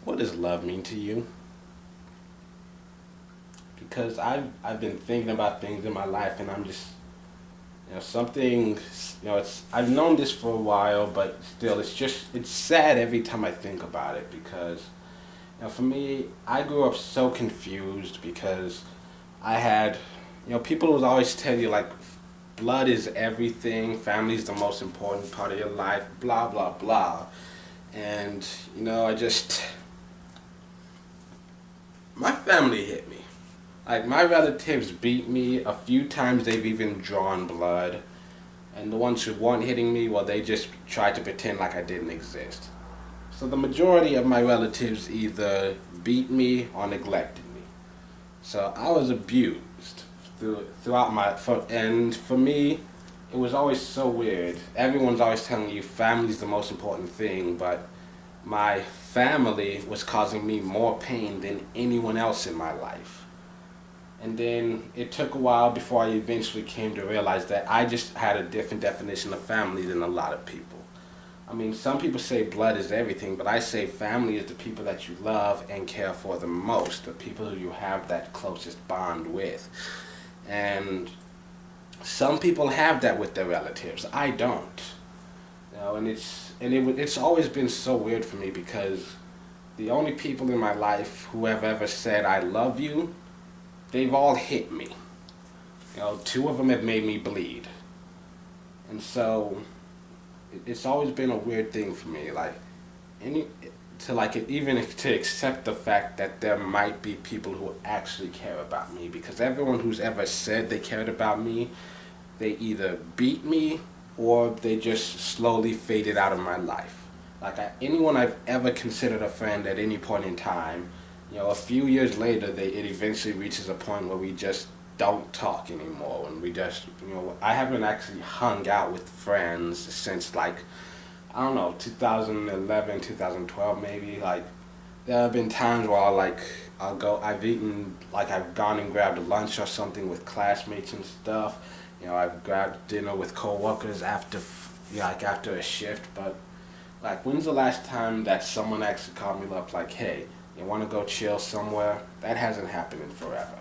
What does love mean to you? Because I've been thinking about things in my life, and I'm just something. It's I've known this for a while, but still, it's sad every time I think about it because for me, I grew up so confused because I had people would always tell you like blood is everything, family is the most important part of your life, blah blah blah, and I just my family hit me. Like my relatives beat me a few times. They've even drawn blood, and the ones who weren't hitting me, well, they just tried to pretend like I didn't exist. So the majority of my relatives either beat me or neglected me. So I was abused throughout and for me, it was always so weird. Everyone's always telling you family's the most important thing, but my family was causing me more pain than anyone else in my life. And then it took a while before I eventually came to realize that I just had a different definition of family than a lot of people. I mean, some people say blood is everything, but I say family is the people that you love and care for the most, the people who you have that closest bond with. And some people have that with their relatives. I don't. It's always been so weird for me because the only people in my life who have ever said I love you, they've all hit me. Two of them have made me bleed. And so it's always been a weird thing for me, like any to like even to accept the fact that there might be people who actually care about me, because everyone who's ever said they cared about me, they either beat me or they just slowly faded out of my life. Anyone I've ever considered a friend at any point in time, a few years later, it eventually reaches a point where we just don't talk anymore. And we just, I haven't actually hung out with friends since like, I don't know, 2011, 2012 maybe. Like, there have been times where I've gone and grabbed a lunch or something with classmates and stuff. I've grabbed dinner with coworkers after a shift. But like, when's the last time that someone actually called me up like, hey, you want to go chill somewhere? That hasn't happened in forever.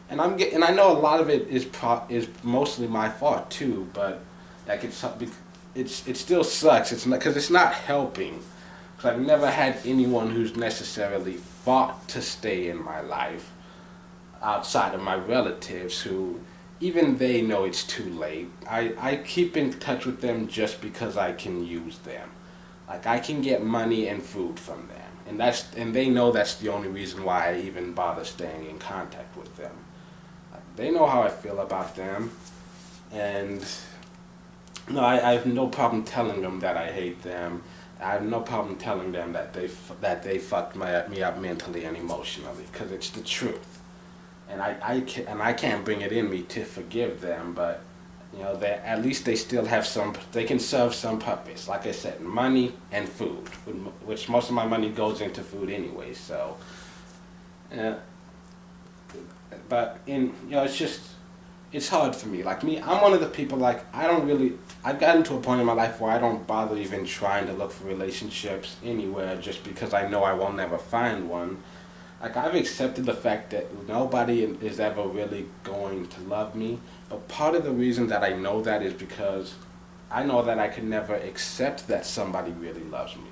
And I know a lot of it is mostly my fault too, but like it still sucks. It's not because it's not helping. Because I've never had anyone who's necessarily fought to stay in my life outside of my relatives who even they know it's too late. I keep in touch with them just because I can use them. Like I can get money and food from them. And they know that's the only reason why I even bother staying in contact with them. Like, they know how I feel about them, and no, I have no problem telling them that I hate them. I have no problem telling them that they fucked me up mentally and emotionally, because it's the truth. And I can't bring it in me to forgive them, but they at least they still have they can serve some purpose. Like I said, money and food, which most of my money goes into food anyway. So, uh, but it's hard for me. Like me, I'm one of the people like I've gotten to a point in my life where I don't bother even trying to look for relationships anywhere just because I know I will never find one. Like I've accepted the fact that nobody is ever really going to love me, but part of the reason that I know that is because I know that I could never accept that somebody really loves me.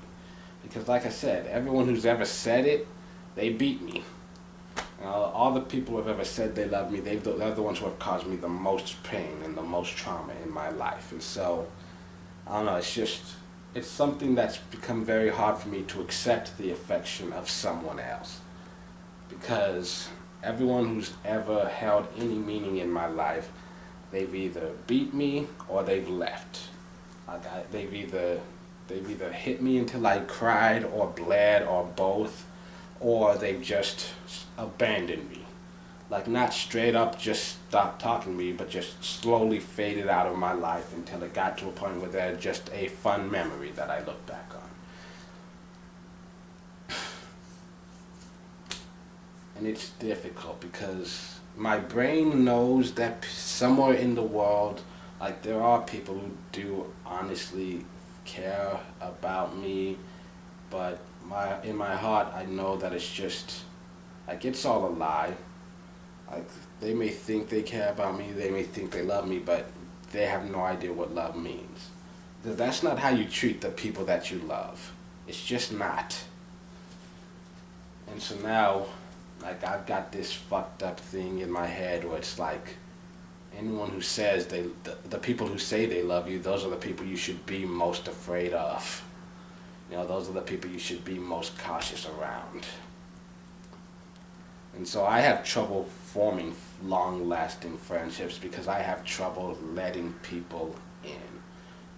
Because like I said, everyone who's ever said it, they beat me. All the people who have ever said they love me, they're the ones who have caused me the most pain and the most trauma in my life. And so, I don't know, it's something that's become very hard for me to accept the affection of someone else. Because everyone who's ever held any meaning in my life, they've either beat me or they've left. They've either hit me until I cried or bled or both, or they've just abandoned me. Like not straight up just stopped talking to me, but just slowly faded out of my life until it got to a point where they're just a fun memory that I look back on. And it's difficult because my brain knows that somewhere in the world, like there are people who do honestly care about me, but but in my heart, I know that it's just, like, it's all a lie. Like, they may think they care about me, they may think they love me, but they have no idea what love means. That's not how you treat the people that you love. It's just not. And so now, like, I've got this fucked up thing in my head where it's like, anyone who says the people who say they love you, those are the people you should be most afraid of. You know, those are the people you should be most cautious around. And so I have trouble forming long-lasting friendships because I have trouble letting people in.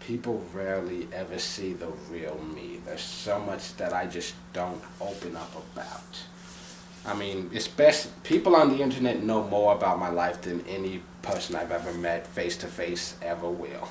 People rarely ever see the real me. There's so much that I just don't open up about. I mean, especially people on the internet know more about my life than any person I've ever met face to face ever will.